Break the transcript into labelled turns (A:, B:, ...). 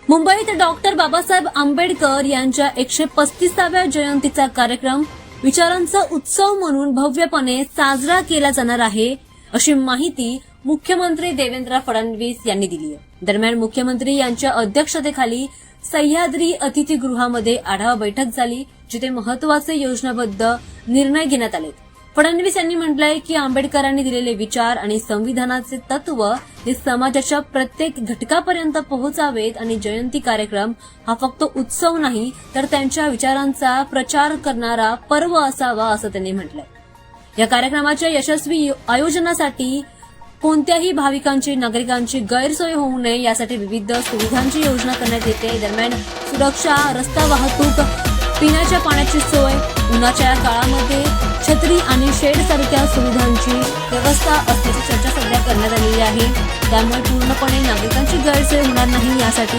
A: मुंबईत डॉक्टर बाबासाहेब आंबेडकर यांच्या 135व्या जयंतीचा कार्यक्रम विचारांचा उत्सव म्हणून भव्यपणे साजरा केला जाणार आहे, अशी माहिती मुख्यमंत्री देवेंद्र फडणवीस यांनी दिली आहे। दरम्यान मुख्यमंत्री यांच्या अध्यक्षतेखाली सह्याद्री अतिथीगृहामध्ये आढावा बैठक झाली, जिथे महत्वाचे योजनाबद्ध निर्णय घेण्यात आले। फडणवीस यांनी म्हटलंय की आंबेडकरांनी दिलेले विचार आणि संविधानाचे तत्व हे समाजाच्या प्रत्येक घटकापर्यंत पोहोचावेत आणि जयंती कार्यक्रम हा फक्त उत्सव नाही तर त्यांच्या विचारांचा प्रचार करणारा पर्व असावा, असं त्यांनी म्हटलंय। या कार्यक्रमाच्या यशस्वी आयोजनासाठी कोणत्याही भाविकांची नागरिकांची गैरसोय होऊ नये यासाठी विविध सुविधांची योजना करण्यात येते। दरम्यान सुरक्षा, रस्ता वाहतूक, पिण्याच्या पाण्याची सोय, उन्हाच्या काळामध्ये छत्री आणि शेड सारख्या सुविधांची व्यवस्था असल्याची चर्चा सध्या करण्यात आलेली आहे। त्यामुळे पूर्णपणे नागरिकांची गैरसोय होणार नाही यासाठी